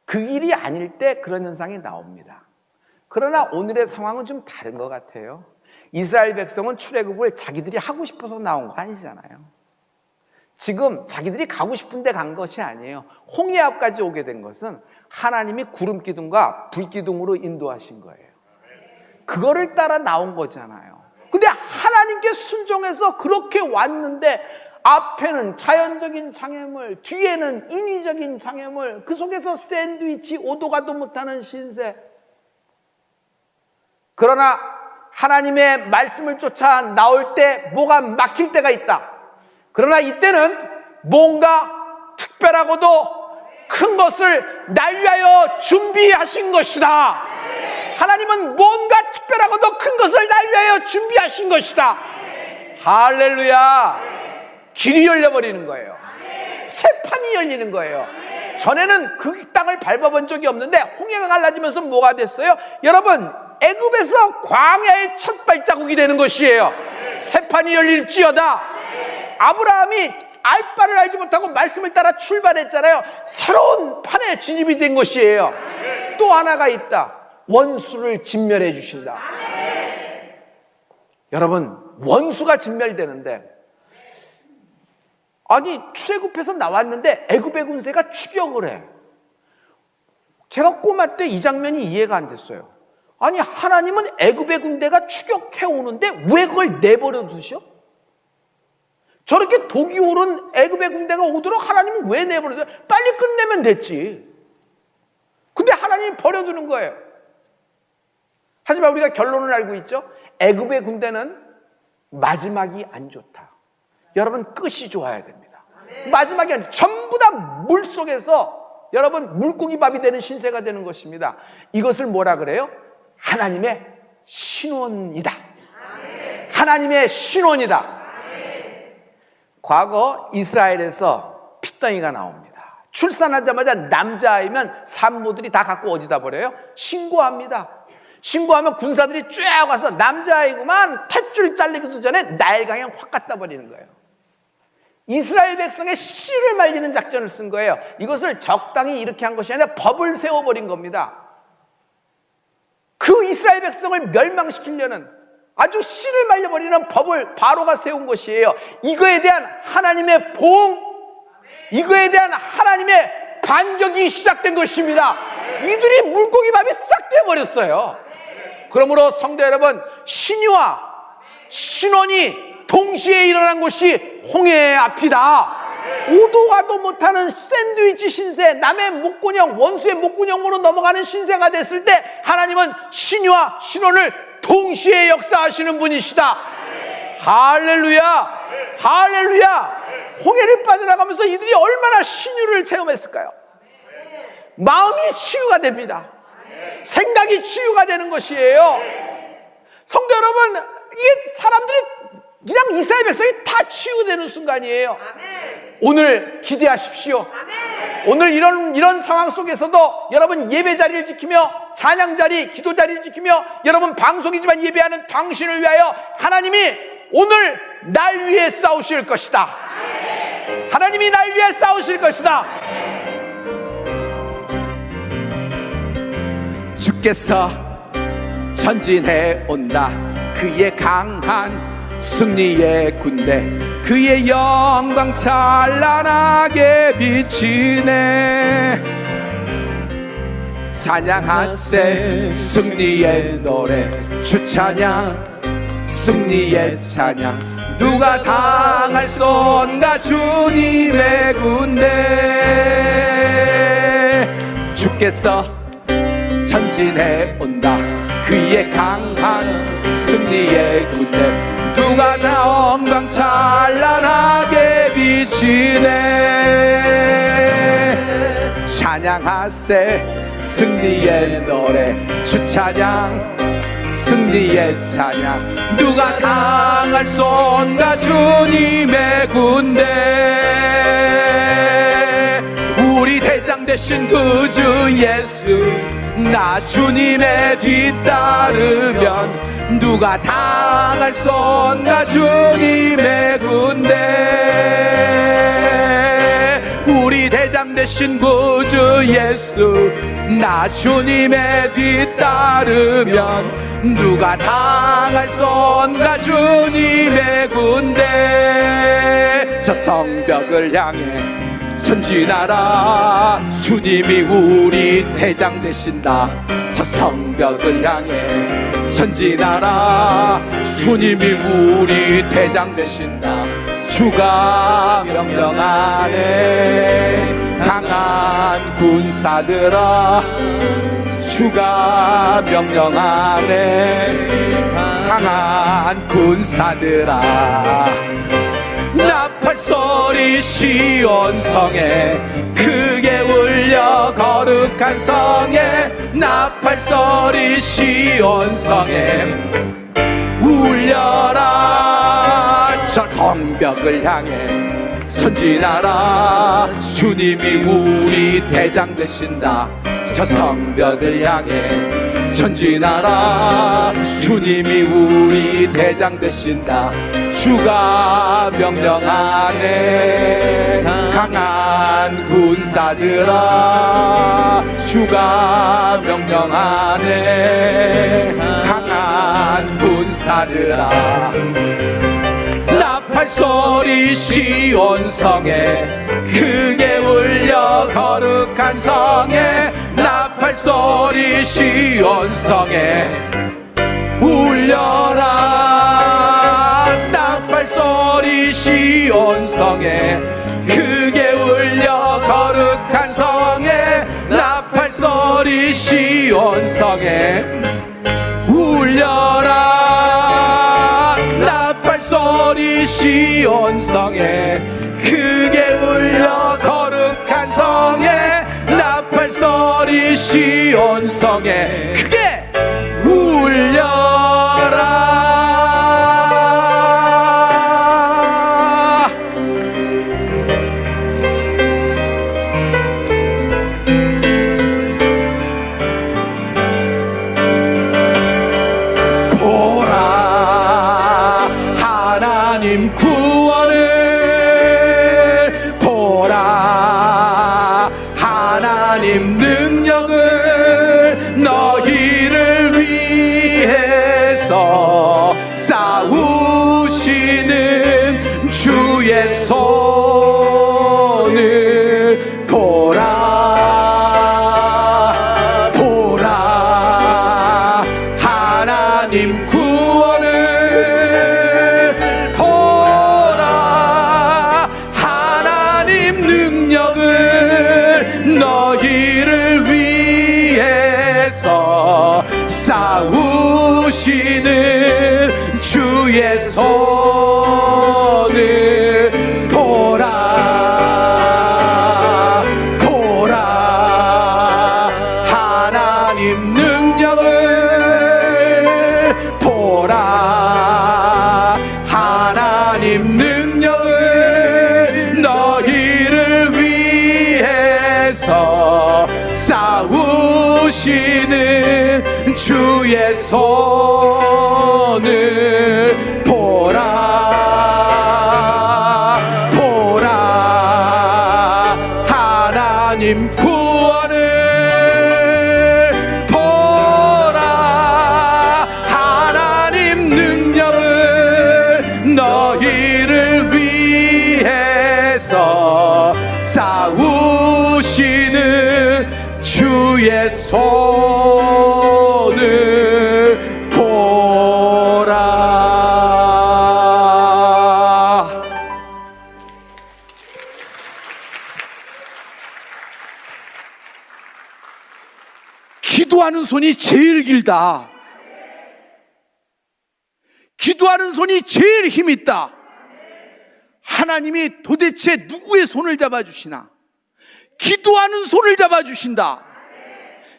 그 일이 아닐 때 그런 현상이 나옵니다. 그러나 오늘의 상황은 좀 다른 것 같아요. 이스라엘 백성은 출애굽을 자기들이 하고 싶어서 나온 거 아니잖아요. 지금 자기들이 가고 싶은데 간 것이 아니에요. 홍해 앞까지 오게 된 것은 하나님이 구름 기둥과 불 기둥으로 인도하신 거예요. 그거를 따라 나온 거잖아요. 근데 하나님께 순종해서 그렇게 왔는데 앞에는 자연적인 장애물, 뒤에는 인위적인 장애물, 그 속에서 샌드위치, 오도 가도 못하는 신세. 그러나 하나님의 말씀을 쫓아 나올 때 뭐가 막힐 때가 있다. 그러나 이때는 뭔가 특별하고도 큰 것을 날 위하여 준비하신 것이다. 하나님은 뭔가 특별하고도 큰 것을 날 위하여 준비하신 것이다. 할렐루야. 길이 열려버리는 거예요. 새 판이 열리는 거예요. 전에는 그 땅을 밟아본 적이 없는데 홍해가 갈라지면서 뭐가 됐어요? 여러분, 애굽에서 광야의 첫 발자국이 되는 것이에요. 새 판이 열릴지어다. 아브라함이 알 바를 알지 못하고 말씀을 따라 출발했잖아요. 새로운 판에 진입이 된 것이에요. 또 하나가 있다. 원수를 진멸해 주신다. 여러분, 원수가 진멸되는데, 아니 출애굽해서 나왔는데 애굽의 군대가 추격을 해. 제가 꼬마 때 이 장면이 이해가 안 됐어요. 아니 하나님은 애굽의 군대가 추격해 오는데 왜 그걸 내버려 두셔? 저렇게 독이 오른 애굽의 군대가 오도록 하나님은 왜 내버려 두셔? 빨리 끝내면 됐지. 근데 하나님이 버려두는 거예요. 하지만 우리가 결론을 알고 있죠. 애굽의 군대는 마지막이 안 좋다. 여러분 끝이 좋아야 됩니다. 마지막이 안 좋다. 전부 다 물속에서 여러분 물고기밥이 되는 신세가 되는 것입니다. 이것을 뭐라 그래요? 하나님의 신원이다. 하나님의 신원이다. 과거 이스라엘에서 핏덩이가 나옵니다. 출산하자마자 남자아이면 산모들이 다 갖고 어디다 버려요? 신고합니다. 신고하면 군사들이 쫙 와서 남자아이구만 탯줄 잘리기 전에 나일강에 확 갖다 버리는 거예요. 이스라엘 백성의 씨를 말리는 작전을 쓴 거예요. 이것을 적당히 이렇게 한 것이 아니라 법을 세워버린 겁니다. 그 이스라엘 백성을 멸망시키려는 아주 씨를 말려버리는 법을 바로가 세운 것이에요. 이거에 대한 하나님의 보응, 이거에 대한 하나님의 반격이 시작된 것입니다. 이들이 물고기밥이 싹 돼버렸어요. 그러므로 성도 여러분, 신유와 신원이 동시에 일어난 곳이 홍해의 앞이다. 오도 가도 못하는 샌드위치 신세, 남의 목구녕, 원수의 목구녕으로 넘어가는 신세가 됐을 때 하나님은 신유와 신원을 동시에 역사하시는 분이시다. 할렐루야, 할렐루야. 홍해를 빠져나가면서 이들이 얼마나 신유를 체험했을까요? 마음이 치유가 됩니다. 생각이 치유가 되는 것이에요. 성도 여러분, 이게 사람들이 그냥 이스라엘 백성이 다 치유되는 순간이에요. 오늘 기대하십시오. 오늘 이런 상황 속에서도 여러분 예배 자리를 지키며 찬양 자리, 기도 자리를 지키며 여러분 방송이지만 예배하는 당신을 위하여 하나님이 오늘 날 위해 싸우실 것이다. 하나님이 날 위해 싸우실 것이다. 주께서 전진해 온다. 그의 강한 승리의 군대, 그의 영광 찬란하게 비치네. 찬양하세 승리의 노래, 주 찬양 승리의 찬양. 누가 당할 손가 주님의 군대. 주께서 전진해 온다. 그의 강한 승리의 군대, 누가 다 영광 찬란하게 비치네. 찬양하세 승리의 노래, 주 찬양 승리의 찬양. 누가 당할 손가 주님의 군대. 우리 대장 되신 구주 예수, 나 주님의 뒤따르면 누가 당할 손가 주님의 군대. 우리 대장 되신 구주 예수, 나 주님의 뒤따르면 누가 당할 손가 주님의 군대. 저 성벽을 향해 전진하라. 주님이 우리 대장 되신다. 저 성벽을 향해 전진하라. 주님이 우리 대장 되신다. 주가 명령하네. 강한 군사들아, 주가 명령하네. 강한 군사들아, 나팔소리 시온성에 크게 울려 거룩한 성에. 나팔소리 시온성에 울려라. 저 성벽을 향해 전진하라. 주님이 우리 대장 되신다. 저 성벽을 향해 전진하라. 주님이 우리 대장 되신다. 주가 명령하네. 강한 군사들아, 주가 명령하네. 강한 군사들아, 나팔소리 시온성에 크게 울려 거룩한 성에. 나팔 나팔소리 시온성에 울려라. 나팔소리 시온성에 크게 울려 거룩한 성에 나팔소리 시온성에 울려라. 나팔소리 시온성에 크게 울려 거룩한 성에 나팔소리 시온성에 크게 울려라. 보라 하나님 구원을 보라 하나님 능력을 너희를 위해서 싸우시는 주의 손을 보라. 보라 하나님 구원을 보라. 하나님 능력을 너희를 위해서 싸우시는 주의 손을 보라. 보라 하나님 능력을 보라. 하나님 능력을 너희를 위해서 싸우시는 주의 손을 보라. 보라 하나님 구원을 보라. 하나님 능력을 너희를 위해서 싸우시는 주의 손을 보라. 기도하는 손이 제일 길다. 기도하는 손이 제일 힘있다. 하나님이 도대체 누구의 손을 잡아주시나? 기도하는 손을 잡아주신다.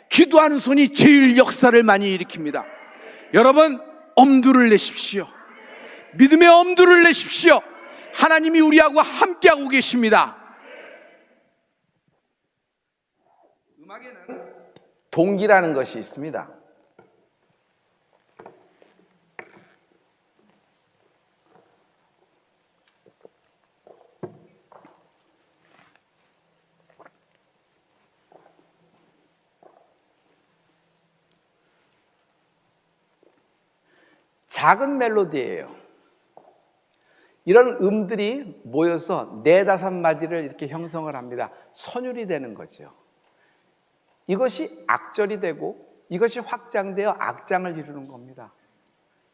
기도하는 손이 제일 역사를 많이 일으킵니다. 여러분, 엄두를 내십시오. 믿음의 엄두를 내십시오. 하나님이 우리하고 함께하고 계십니다. 음악에는 동기라는 것이 있습니다. 작은 멜로디예요. 이런 음들이 모여서 4-5마디를 이렇게 형성을 합니다. 선율이 되는 거죠. 이것이 악절이 되고 이것이 확장되어 악장을 이루는 겁니다.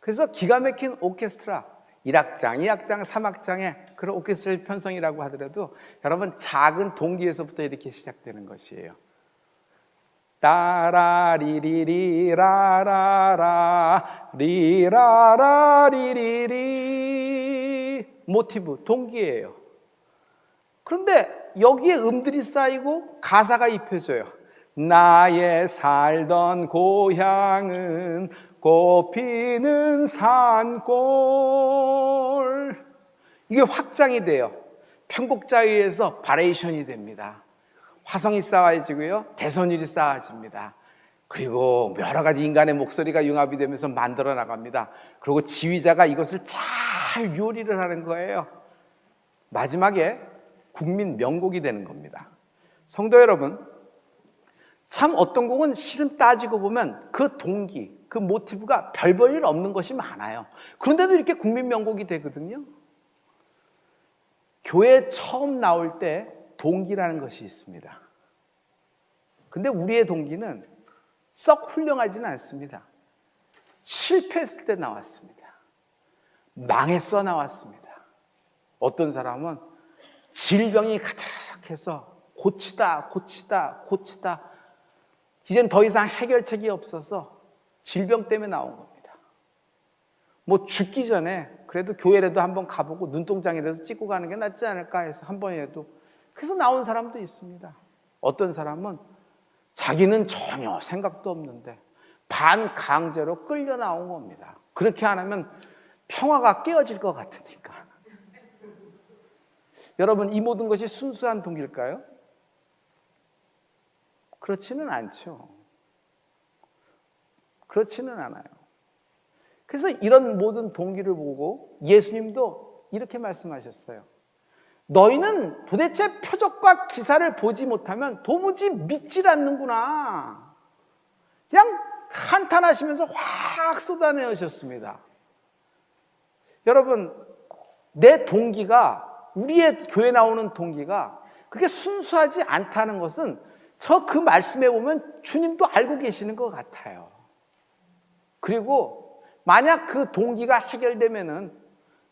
그래서 기가 막힌 오케스트라, 1악장, 2악장, 3악장의 그런 오케스트라 편성이라고 하더라도 여러분 작은 동기에서부터 이렇게 시작되는 것이에요. 따라리리리 라라라 리라라 리리리 모티브, 동기예요. 그런데 여기에 음들이 쌓이고 가사가 입혀져요. 나의 살던 고향은 꽃피는 산골. 이게 확장이 돼요. 편곡자에 의해서 바레이션이 됩니다. 화성이 쌓아지고요, 대선율이 쌓아집니다. 그리고 여러 가지 인간의 목소리가 융합이 되면서 만들어 나갑니다. 그리고 지휘자가 이것을 잘 요리를 하는 거예요. 마지막에 국민 명곡이 되는 겁니다. 성도 여러분, 참 어떤 곡은 실은 따지고 보면 그 동기, 그 모티브가 별 볼 일 없는 것이 많아요. 그런데도 이렇게 국민 명곡이 되거든요. 교회에 처음 나올 때 동기라는 것이 있습니다. 근데 우리의 동기는 썩 훌륭하지는 않습니다. 실패했을 때 나왔습니다. 망했어 나왔습니다. 어떤 사람은 질병이 가득해서 고치다 이젠 더 이상 해결책이 없어서 질병 때문에 나온 겁니다. 뭐 죽기 전에 그래도 교회라도 한번 가보고 눈동장이라도 찍고 가는 게 낫지 않을까 해서 한 번이라도, 그래서 나온 사람도 있습니다. 어떤 사람은 자기는 전혀 생각도 없는데 반강제로 끌려 나온 겁니다. 그렇게 안 하면 평화가 깨어질 것 같으니까. 여러분, 이 모든 것이 순수한 동기일까요? 그렇지는 않죠. 그렇지는 않아요. 그래서 이런 모든 동기를 보고 예수님도 이렇게 말씀하셨어요. 너희는 도대체 표적과 기사를 보지 못하면 도무지 믿질 않는구나. 그냥 한탄하시면서 확 쏟아내셨습니다. 여러분, 내 동기가, 우리의 교회 나오는 동기가 그렇게 순수하지 않다는 것은 저 그 말씀에 보면 주님도 알고 계시는 것 같아요. 그리고 만약 그 동기가 해결되면은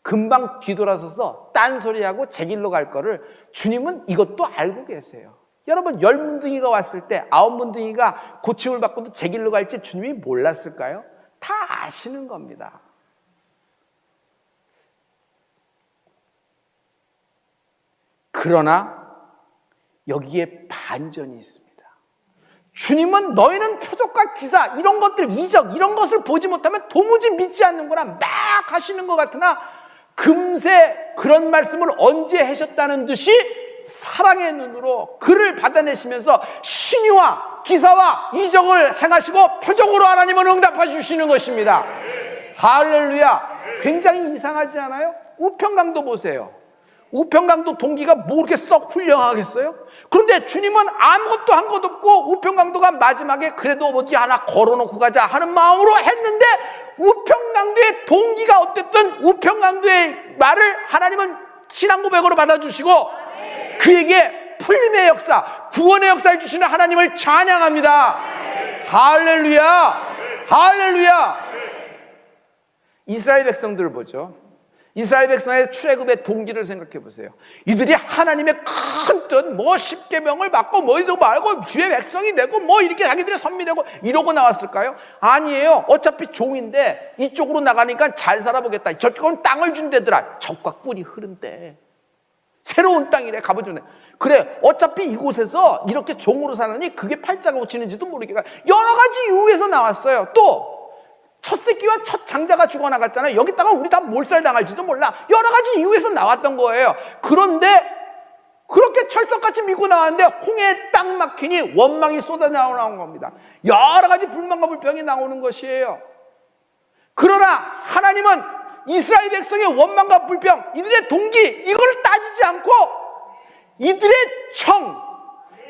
금방 뒤돌아서서 딴소리하고 제 길로 갈 거를 주님은 이것도 알고 계세요. 여러분, 10문둥이가 왔을 때 9문둥이가 고침을 받고도 제 길로 갈지 주님이 몰랐을까요? 다 아시는 겁니다. 그러나 여기에 반전이 있습니다. 주님은 너희는 표적과 기사, 이런 것들, 이적, 이런 것을 보지 못하면 도무지 믿지 않는구나 막 하시는 것 같으나 금세 그런 말씀을 언제 하셨다는 듯이 사랑의 눈으로 그를 받아내시면서 신유와 기사와 이적을 행하시고 표적으로 하나님은 응답해 주시는 것입니다. 할렐루야. 굉장히 이상하지 않아요? 우평강도 보세요. 우평강도 동기가 뭐 이렇게 썩 훌륭하겠어요? 그런데 주님은 아무것도 한 것 없고 우평강도가 마지막에 그래도 어디 하나 걸어놓고 가자 하는 마음으로 했는데, 우평강도의 동기가 어쨌든 우평강도의 말을 하나님은 신앙 고백으로 받아주시고 그에게 풀림의 역사, 구원의 역사를 주시는 하나님을 찬양합니다. 할렐루야. 할렐루야. 이스라엘 백성들을 보죠. 이스라엘 백성의 출애굽의 동기를 생각해 보세요. 이들이 하나님의 큰 뜻, 뭐 십계명을 받고 뭐 이거 말고 주의 백성이 되고 뭐 이렇게 자기들의 선미되고 이러고 나왔을까요? 아니에요. 어차피 종인데 이쪽으로 나가니까 잘 살아보겠다. 저쪽은 땅을 준대더라. 적과 꿀이 흐른대. 새로운 땅이래. 가보죠. 그래, 어차피 이곳에서 이렇게 종으로 사느니 그게 팔자가 고치는지도 모르겠다. 여러 가지 이유에서 나왔어요. 또 첫 새끼와 첫 장자가 죽어나갔잖아요. 여기다가 우리 다 몰살당할지도 몰라. 여러 가지 이유에서 나왔던 거예요. 그런데 그렇게 철석같이 믿고 나왔는데 홍해에 딱 막히니 원망이 쏟아나오는 겁니다. 여러 가지 불만과 불평이 나오는 것이에요. 그러나 하나님은 이스라엘 백성의 원망과 불평, 이들의 동기, 이걸 따지지 않고 이들의 청,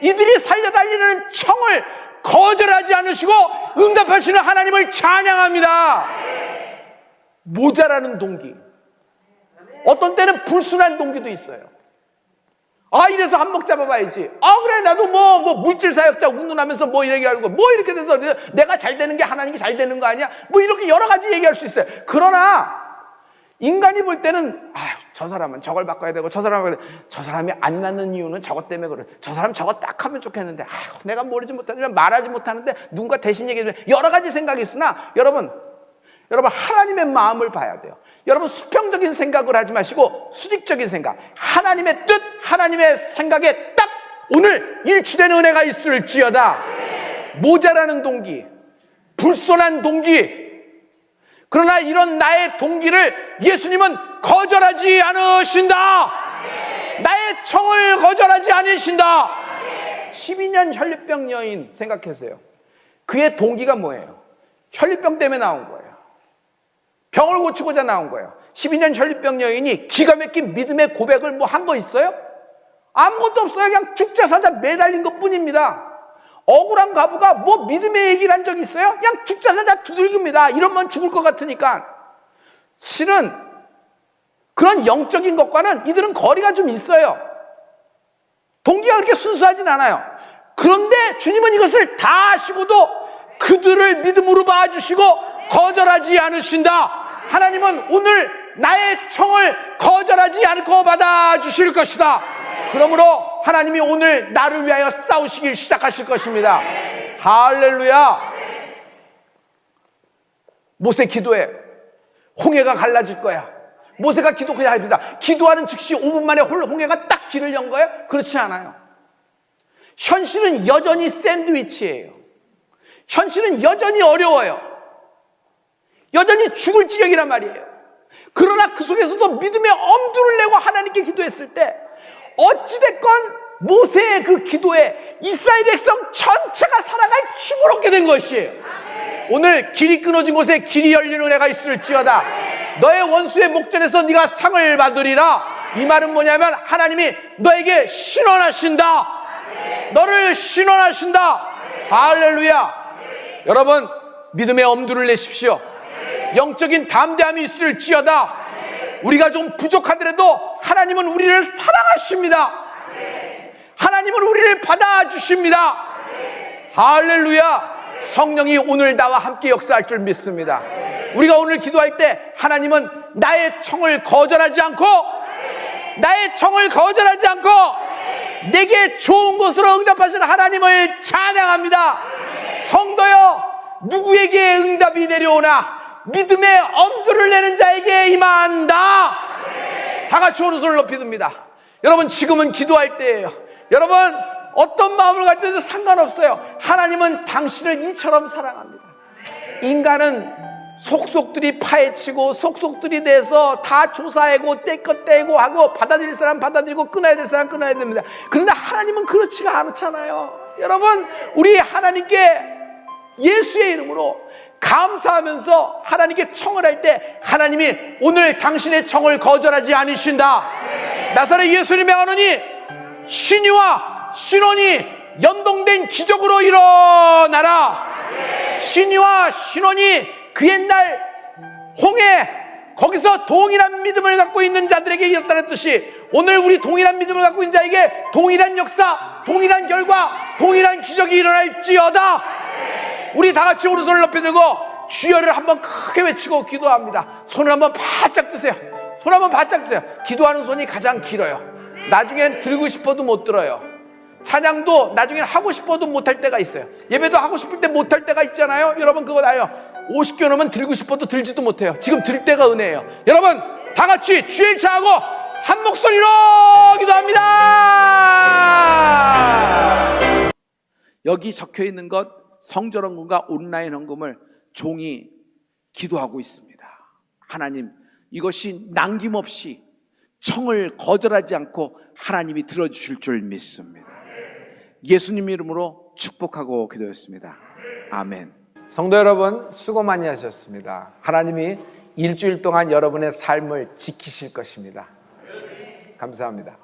이들이 살려달리는 청을 거절하지 않으시고 응답하시는 하나님을 찬양합니다. 모자라는 동기, 어떤 때는 불순한 동기도 있어요. 아, 이래서 한몫 잡아봐야지. 아, 그래, 나도 뭐 물질 사역자 운운하면서 뭐 얘기하고 뭐 이렇게 돼서 내가 잘 되는 게 하나님이 잘 되는 거 아니야? 뭐 이렇게 여러 가지 얘기할 수 있어요. 그러나 인간이 볼 때는 저 사람은 저걸 바꿔야 되고 저 사람이 안 맞는 이유는 저것 때문에 그래. 저 사람 저거 딱 하면 좋겠는데 내가 모르지 못하지만 말하지 못하는데 누군가 대신 얘기해 줘. 여러 가지 생각이 있으나 여러분 하나님의 마음을 봐야 돼요. 여러분 수평적인 생각을 하지 마시고 수직적인 생각, 하나님의 뜻, 하나님의 생각에 딱 오늘 일치되는 은혜가 있을지어다. 모자라는 동기, 불손한 동기, 그러나 이런 나의 동기를 예수님은 거절하지 않으신다. 나의 청을 거절하지 않으신다. 12년 혈류병 여인 생각하세요. 그의 동기가 뭐예요? 혈류병 때문에 나온 거예요. 병을 고치고자 나온 거예요. 12년 혈류병 여인이 기가 막힌 믿음의 고백을 뭐 한 거 있어요? 아무것도 없어요. 그냥 죽자 사자 매달린 것 뿐입니다. 억울한 과부가 뭐 믿음의 얘기를 한 적이 있어요? 그냥 죽자 사자 두들깁니다. 이러면 죽을 것 같으니까. 실은 그런 영적인 것과는 이들은 거리가 좀 있어요. 동기가 그렇게 순수하진 않아요. 그런데 주님은 이것을 다 아시고도 그들을 믿음으로 봐주시고 거절하지 않으신다. 하나님은 오늘 나의 청을 거절하지 않고 받아주실 것이다. 그러므로 하나님이 오늘 나를 위하여 싸우시길 시작하실 것입니다. 할렐루야. 모세 기도해. 홍해가 갈라질 거야. 모세가 기도해야 합니다. 기도하는 즉시 5분 만에 홍해가 딱 길을 연 거예요? 그렇지 않아요. 현실은 여전히 샌드위치예요. 현실은 여전히 어려워요. 여전히 죽을 지경이란 말이에요. 그러나 그 속에서도 믿음의 엄두를 내고 하나님께 기도했을 때 어찌됐건 모세의 그 기도에 이스라엘 백성 전체가 살아갈 힘을 얻게 된 것이에요. 오늘 길이 끊어진 곳에 길이 열리는 은혜가 있을지어다. 너의 원수의 목전에서 네가 상을 받으리라. 이 말은 뭐냐면 하나님이 너에게 신원하신다. 너를 신원하신다. 할렐루야. 여러분 믿음의 엄두를 내십시오. 영적인 담대함이 있을지어다. 우리가 좀 부족하더라도 하나님은 우리를 사랑하십니다. 하나님은 우리를 받아주십니다. 할렐루야. 성령이 오늘 나와 함께 역사할 줄 믿습니다. 우리가 오늘 기도할 때 하나님은 나의 청을 거절하지 않고 내게 좋은 것으로 응답하시는 하나님을 찬양합니다. 성도여, 누구에게 응답이 내려오나 믿음의 엄두를 내는 자에게 임한다. 다 같이 오른손을 높이 듭니다. 여러분 지금은 기도할 때예요. 여러분 어떤 마음을 가져도 상관없어요. 하나님은 당신을 이처럼 사랑합니다. 인간은 속속들이 파헤치고 속속들이 돼서 다 조사하고 떼것 떼고 하고 받아들일 사람 받아들이고 끊어야 될 사람 끊어야 됩니다. 그런데 하나님은 그렇지가 않잖아요. 여러분 우리 하나님께 예수의 이름으로 감사하면서 하나님께 청을 할 때 하나님이 오늘 당신의 청을 거절하지 않으신다. 나사렛 예수를 명하노니 신의와 신원이 연동된 기적으로 일어나라. 신의와 신원이 그 옛날 홍해 거기서 동일한 믿음을 갖고 있는 자들에게 이었다는 뜻이 오늘 우리 동일한 믿음을 갖고 있는 자에게 동일한 역사, 동일한 결과, 동일한 기적이 일어날지어다. 우리 다 같이 오른손을 높이 들고 주여를 한번 크게 외치고 기도합니다. 손을 한번 바짝 드세요. 손 한번 바짝 드세요. 기도하는 손이 가장 길어요. 나중엔 들고 싶어도 못 들어요. 찬양도 나중엔 하고 싶어도 못할 때가 있어요. 예배도 하고 싶을 때 못할 때가 있잖아요. 여러분 그거 나요. 50개 넘으면 들고 싶어도 들지도 못해요. 지금 들 때가 은혜예요. 여러분 다 같이 주일 차하고 한 목소리로 기도합니다. 여기 적혀 있는 것 성전 헌금과 온라인 헌금을 종이 기도하고 있습니다. 하나님 이것이 남김없이 청을 거절하지 않고 하나님이 들어주실 줄 믿습니다. 예수님 이름으로 축복하고 기도했습니다. 아멘. 성도 여러분 수고 많이 하셨습니다. 하나님이 일주일 동안 여러분의 삶을 지키실 것입니다. 감사합니다.